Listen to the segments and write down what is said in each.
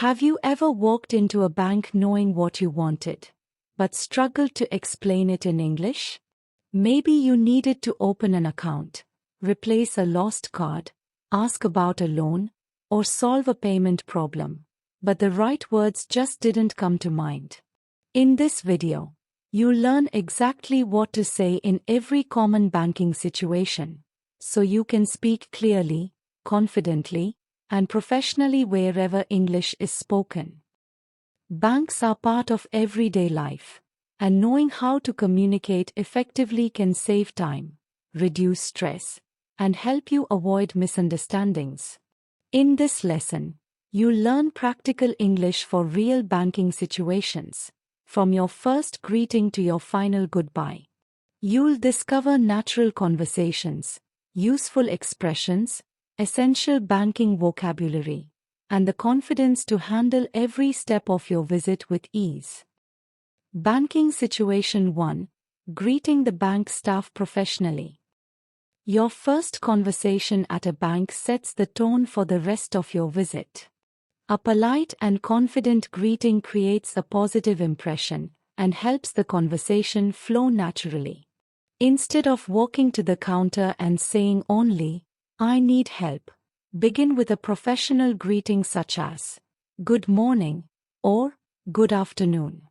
Have you ever walked into a bank knowing what you wanted, but struggled to explain it in English? Maybe you needed to open an account, replace a lost card, ask about a loan, or solve a payment problem, but the right words just didn't come to mind. In this video, you'll learn exactly what to say in every common banking situation, so you can speak clearly, confidently, and professionally wherever English is spoken. Banks are part of everyday life, and knowing how to communicate effectively can save time, reduce stress, and help you avoid misunderstandings. In this lesson, you'll learn practical English for real banking situations, from your first greeting to your final goodbye. You'll discover natural conversations, useful expressions, essential banking vocabulary, and the confidence to handle every step of your visit with ease. Banking Situation 1. Greeting the bank staff professionally. Your first conversation at a bank sets the tone for the rest of your visit. A polite and confident greeting creates a positive impression and helps the conversation flow naturally. Instead of walking to the counter and saying only, "I need help," begin with a professional greeting such as, "Good morning," or "Good afternoon."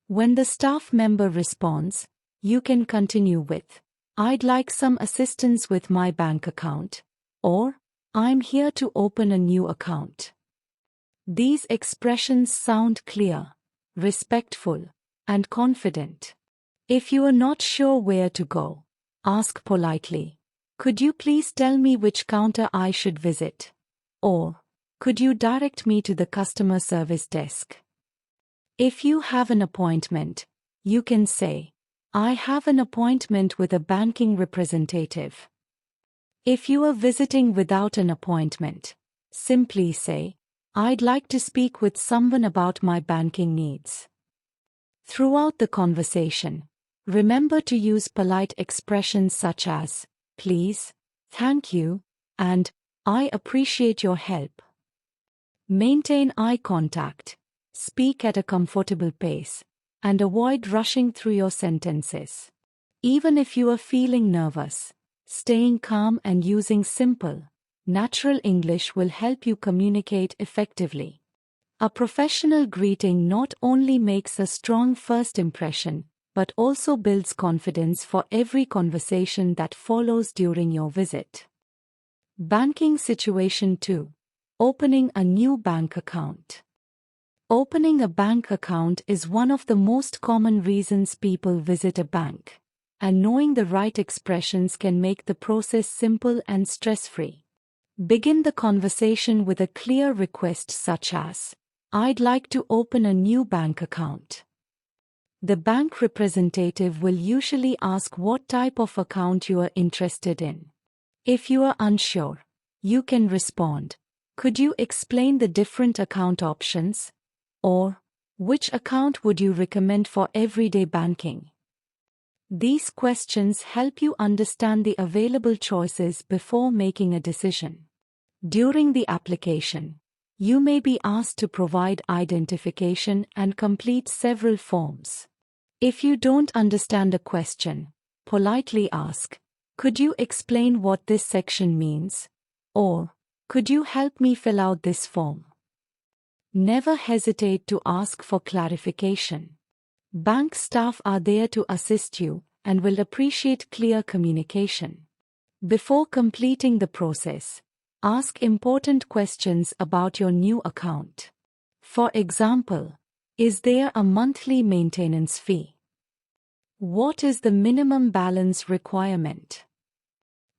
When the staff member responds, you can continue with, "I'd like some assistance with my bank account," or "I'm here to open a new account." These expressions sound clear, respectful, and confident. If you are not sure where to go, ask politely, "Could you please tell me which counter I should visit?" Or, "Could you direct me to the customer service desk?" If you have an appointment, you can say, "I have an appointment with a banking representative." If you are visiting without an appointment, simply say, "I'd like to speak with someone about my banking needs." Throughout the conversation, remember to use polite expressions such as, "Please," "Thank you," and "I appreciate your help." Maintain eye contact, speak at a comfortable pace, and avoid rushing through your sentences. Even if you are feeling nervous, staying calm and using simple, natural English will help you communicate effectively. A professional greeting not only makes a strong first impression, but also builds confidence for every conversation that follows during your visit. Banking Situation 2. Opening a new bank account. Opening a bank account is one of the most common reasons people visit a bank, and knowing the right expressions can make the process simple and stress-free. Begin the conversation with a clear request such as, "I'd like to open a new bank account." The bank representative will usually ask what type of account you are interested in. If you are unsure, you can respond, "Could you explain the different account options?" Or, "Which account would you recommend for everyday banking?" These questions help you understand the available choices before making a decision. During the application, you may be asked to provide identification and complete several forms. If you don't understand a question, politely ask, "Could you explain what this section means?" Or, "Could you help me fill out this form?" Never hesitate to ask for clarification. Bank staff are there to assist you and will appreciate clear communication. Before completing the process, ask important questions about your new account. For example, is there a monthly maintenance fee? What is the minimum balance requirement?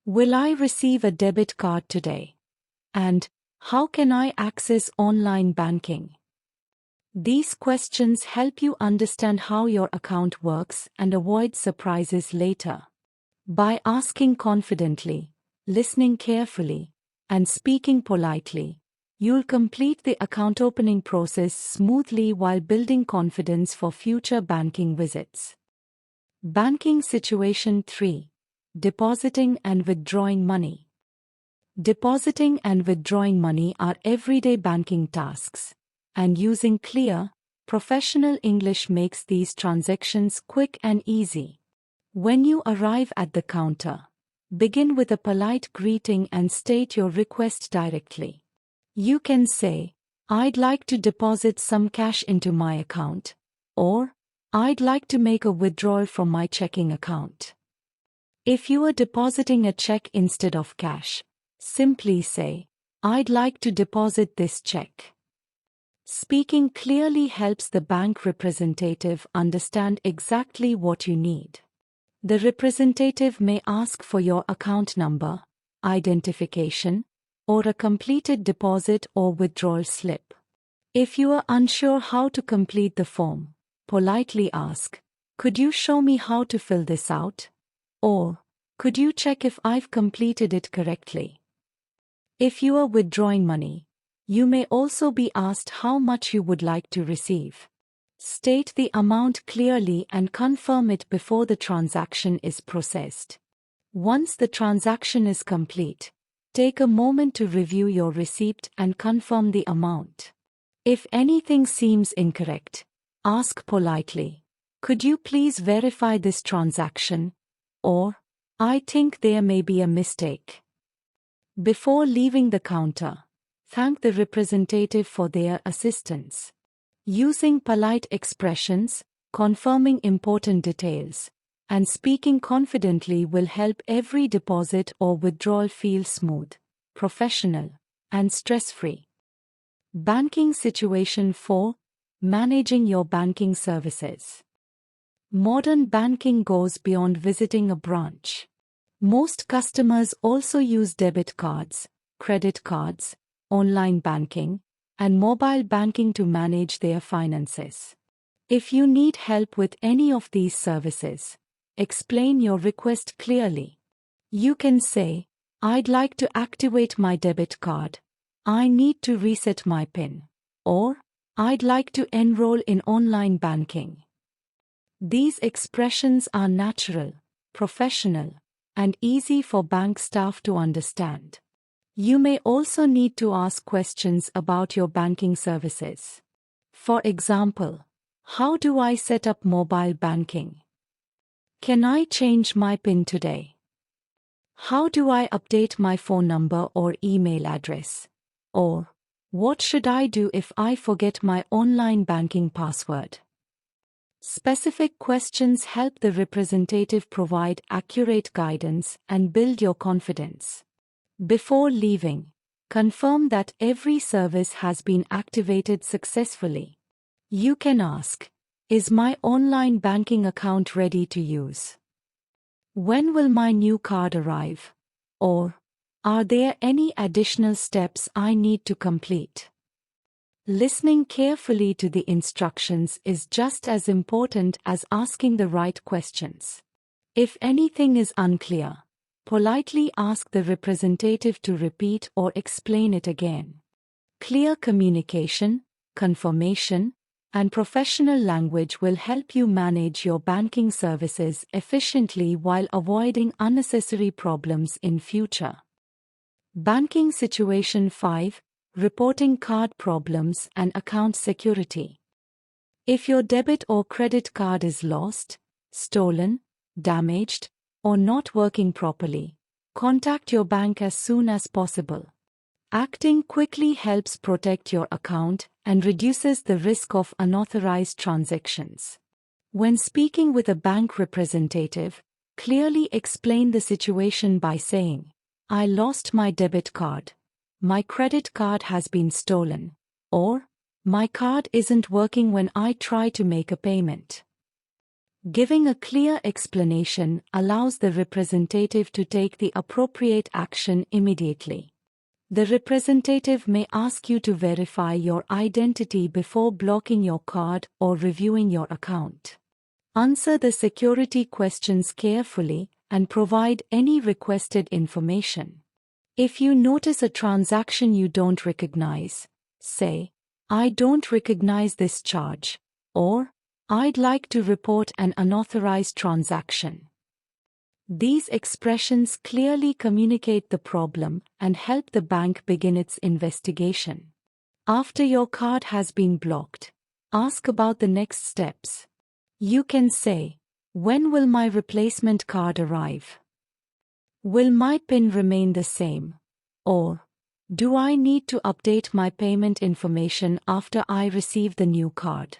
Will I receive a debit card today? And how can I access online banking? These questions help you understand how your account works and avoid surprises later. By asking confidently, listening carefully, and speaking politely, you'll complete the account opening process smoothly while building confidence for future banking visits. Banking Situation 3. Depositing and withdrawing money. Depositing and withdrawing money are everyday banking tasks, and using clear, professional English makes these transactions quick and easy. When you arrive at the counter, begin with a polite greeting and state your request directly. You can say, "I'd like to deposit some cash into my account," or "I'd like to make a withdrawal from my checking account." If you are depositing a check instead of cash, simply say, "I'd like to deposit this check." Speaking clearly helps the bank representative understand exactly what you need. The representative may ask for your account number, identification, or a completed deposit or withdrawal slip. If you are unsure how to complete the form, politely ask, "Could you show me how to fill this out?" Or, "Could you check if I've completed it correctly?" If you are withdrawing money, you may also be asked how much you would like to receive. State the amount clearly and confirm it before the transaction is processed. Once the transaction is complete, take a moment to review your receipt and confirm the amount. If anything seems incorrect, ask politely, "Could you please verify this transaction?" Or, "I think there may be a mistake." Before leaving the counter, thank the representative for their assistance. Using polite expressions, confirming important details, and speaking confidently will help every deposit or withdrawal feel smooth, professional, and stress-free. Banking Situation 4. Managing your banking services. Modern banking goes beyond visiting a branch. Most customers also use debit cards, credit cards, online banking, and mobile banking to manage their finances. If you need help with any of these services, explain your request clearly. You can say, "I'd like to activate my debit card. I need to reset my PIN." Or, "I'd like to enroll in online banking." These expressions are natural, professional, and easy for bank staff to understand. You may also need to ask questions about your banking services. For example, "How do I set up mobile banking?" "Can I change my PIN today?" "How do I update my phone number or email address?" Or, "What should I do if I forget my online banking password?" Specific questions help the representative provide accurate guidance and build your confidence. Before leaving, confirm that every service has been activated successfully. You can ask, "Is my online banking account ready to use?" "When will my new card arrive?" Or, "Are there any additional steps I need to complete?" Listening carefully to the instructions is just as important as asking the right questions. If anything is unclear, politely ask the representative to repeat or explain it again. Clear communication, confirmation, and professional language will help you manage your banking services efficiently while avoiding unnecessary problems in future. Banking Situation 5. Reporting card problems and account security. If your debit or credit card is lost, stolen, damaged, or not working properly, contact your bank as soon as possible. Acting quickly helps protect your account and reduces the risk of unauthorized transactions. When speaking with a bank representative, clearly explain the situation by saying, "I lost my debit card," "My credit card has been stolen," or "My card isn't working when I try to make a payment." Giving a clear explanation allows the representative to take the appropriate action immediately. The representative may ask you to verify your identity before blocking your card or reviewing your account. Answer the security questions carefully and provide any requested information. If you notice a transaction you don't recognize, say, "I don't recognize this charge," or "I'd like to report an unauthorized transaction." These expressions clearly communicate the problem and help the bank begin its investigation. After your card has been blocked, ask about the next steps. You can say, "When will my replacement card arrive? Will my PIN remain the same? Or, do I need to update my payment information after I receive the new card?"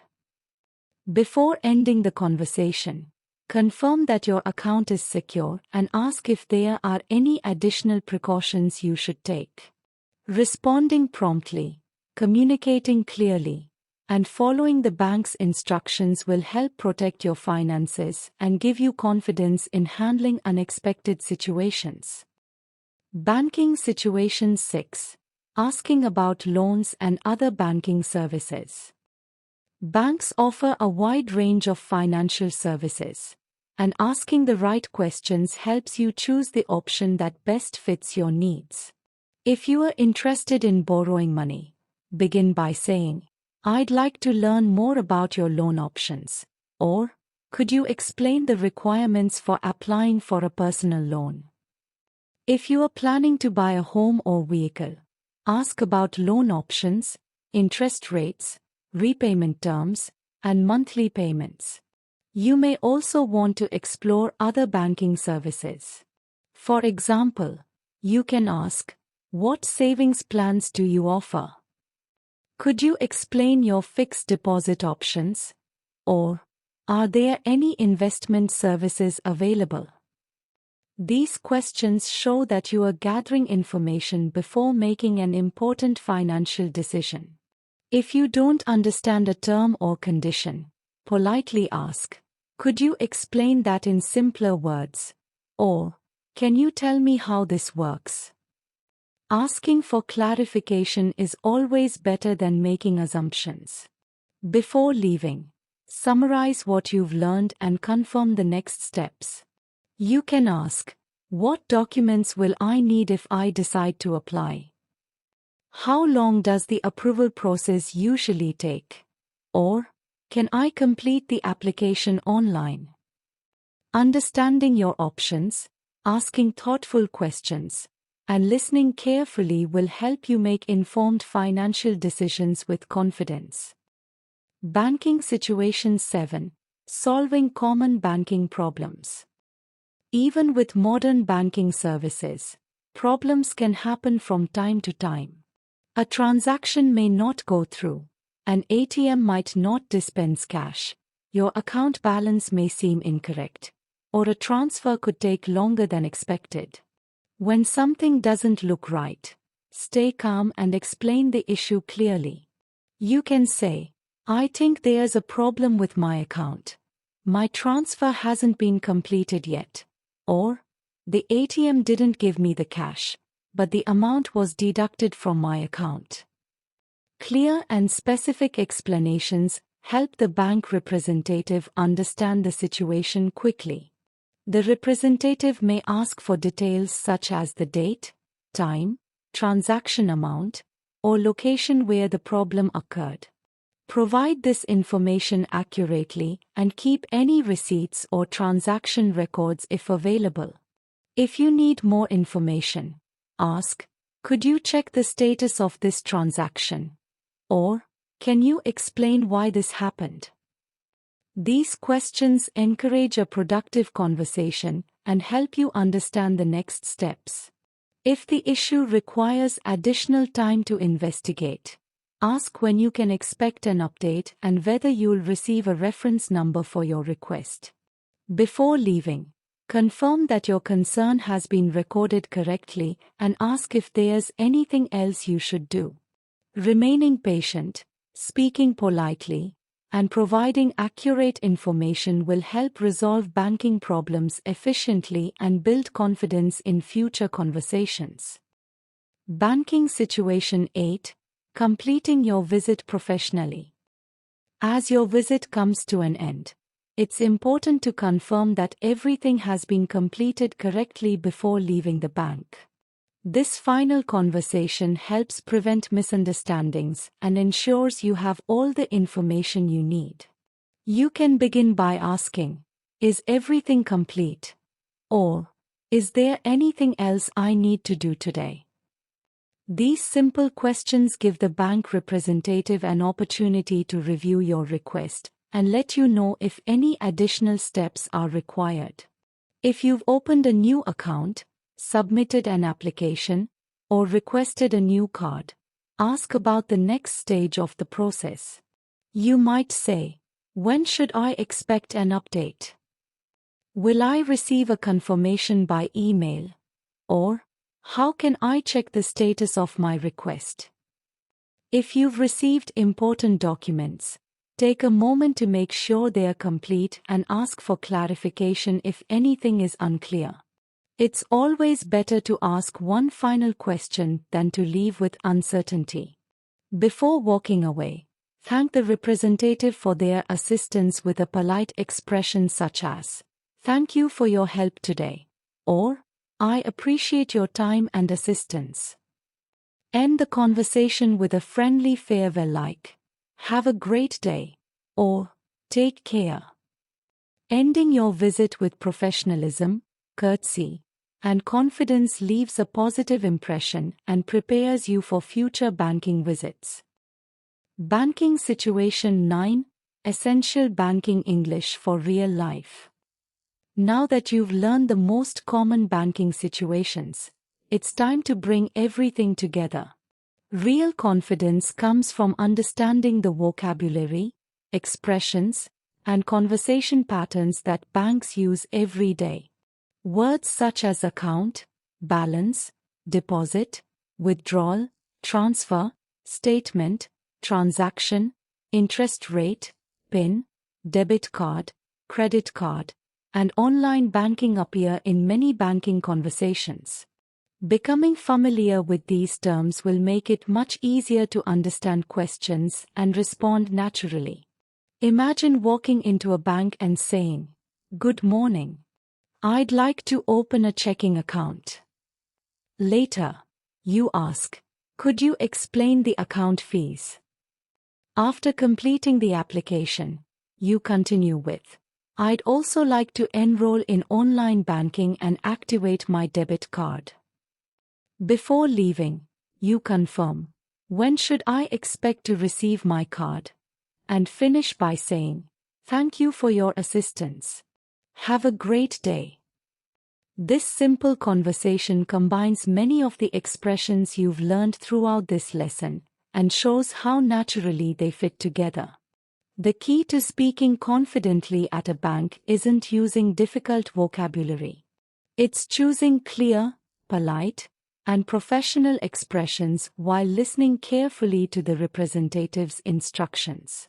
Before ending the conversation, confirm that your account is secure and ask if there are any additional precautions you should take. Responding promptly, communicating clearly, and following the bank's instructions will help protect your finances and give you confidence in handling unexpected situations. Banking Situation 6. Asking about loans and other banking services. Banks offer a wide range of financial services, and asking the right questions helps you choose the option that best fits your needs. If you are interested in borrowing money, begin by saying, "I'd like to learn more about your loan options," or, "Could you explain the requirements for applying for a personal loan?" If you are planning to buy a home or vehicle, ask about loan options, interest rates, repayment terms, and monthly payments. You may also want to explore other banking services. For example, you can ask, "What savings plans do you offer? Could you explain your fixed deposit options?" Or, "Are there any investment services available?" These questions show that you are gathering information before making an important financial decision. If you don't understand a term or condition, politely ask, "Could you explain that in simpler words?" Or, "Can you tell me how this works?" Asking for clarification is always better than making assumptions. Before leaving, summarize what you've learned and confirm the next steps. You can ask, "What documents will I need if I decide to apply? How long does the approval process usually take?" Or, "Can I complete the application online?" Understanding your options, asking thoughtful questions, and listening carefully will help you make informed financial decisions with confidence. Banking Situation 7. Solving common banking problems. Even with modern banking services, problems can happen from time to time. A transaction may not go through, an ATM might not dispense cash, your account balance may seem incorrect, or a transfer could take longer than expected. When something doesn't look right, stay calm and explain the issue clearly. You can say, "I think there's a problem with my account. My transfer hasn't been completed yet." Or, "The ATM didn't give me the cash, but the amount was deducted from my account." Clear and specific explanations help the bank representative understand the situation quickly. The representative may ask for details such as the date, time, transaction amount, or location where the problem occurred. Provide this information accurately and keep any receipts or transaction records if available. If you need more information, ask, "Could you check the status of this transaction?" Or, "Can you explain why this happened?" These questions encourage a productive conversation and help you understand the next steps. If the issue requires additional time to investigate, ask when you can expect an update and whether you'll receive a reference number for your request. Before leaving, confirm that your concern has been recorded correctly and ask if there's anything else you should do. Remaining patient, speaking politely, and providing accurate information will help resolve banking problems efficiently and build confidence in future conversations. Banking Situation 8. Completing your visit professionally. As your visit comes to an end, it's important to confirm that everything has been completed correctly before leaving the bank. This final conversation helps prevent misunderstandings and ensures you have all the information you need. You can begin by asking, "Is everything complete?" Or, is there anything else I need to do today? These simple questions give the bank representative an opportunity to review your request and let you know if any additional steps are required. If you've opened a new account, submitted an application, or requested a new card, ask about the next stage of the process. You might say, when should I expect an update? Will I receive a confirmation by email? Or, how can I check the status of my request? If you've received important documents, take a moment to make sure they are complete and ask for clarification if anything is unclear. It's always better to ask one final question than to leave with uncertainty. Before walking away, thank the representative for their assistance with a polite expression such as, "Thank you for your help today," or, "I appreciate your time and assistance." End the conversation with a friendly farewell like, "Have a great day," or, "Take care." Ending your visit with professionalism, courtesy, and confidence leaves a positive impression and prepares you for future banking visits. Banking Situation 9: Essential Banking English for Real Life. Now that you've learned the most common banking situations, it's time to bring everything together. Real confidence comes from understanding the vocabulary, expressions, and conversation patterns that banks use every day. Words such as account, balance, deposit, withdrawal, transfer, statement, transaction, interest rate, PIN, debit card, credit card, and online banking appear in many banking conversations. Becoming familiar with these terms will make it much easier to understand questions and respond naturally. Imagine walking into a bank and saying, "Good morning. I'd like to open a checking account." Later, you ask, "Could you explain the account fees?" After completing the application, you continue with, "I'd also like to enroll in online banking and activate my debit card." Before leaving, you confirm, "When should I expect to receive my card?" and finish by saying, "Thank you for your assistance. Have a great day." This simple conversation combines many of the expressions you've learned throughout this lesson and shows how naturally they fit together. The key to speaking confidently at a bank isn't using difficult vocabulary. It's choosing clear, polite, and professional expressions while listening carefully to the representative's instructions.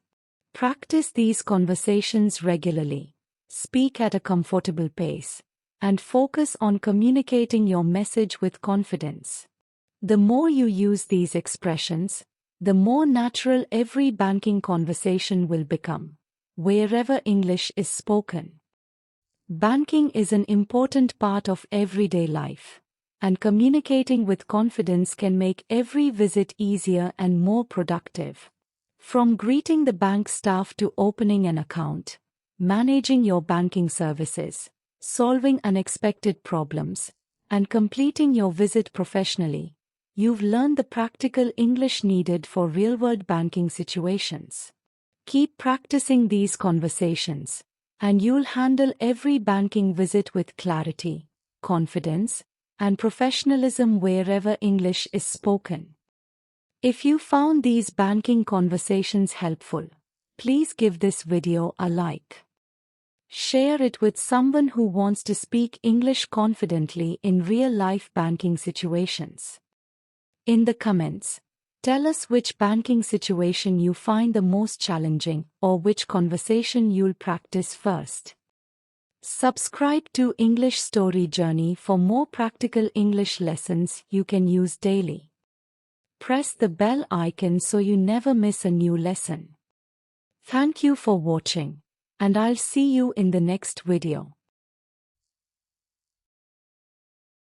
Practice these conversations regularly, speak at a comfortable pace, and focus on communicating your message with confidence. The more you use these expressions, the more natural every banking conversation will become, wherever English is spoken. Banking is an important part of everyday life, and communicating with confidence can make every visit easier and more productive. From greeting the bank staff to opening an account, managing your banking services, solving unexpected problems, and completing your visit professionally, you've learned the practical English needed for real-world banking situations. Keep practicing these conversations, and you'll handle every banking visit with clarity, confidence, and professionalism wherever English is spoken. If you found these banking conversations helpful, please give this video a like. Share it with someone who wants to speak English confidently in real-life banking situations. In the comments, tell us which banking situation you find the most challenging or which conversation you'll practice first. Subscribe to English Story Journey for more practical English lessons you can use daily. Press the bell icon so you never miss a new lesson. Thank you for watching, and I'll see you in the next video.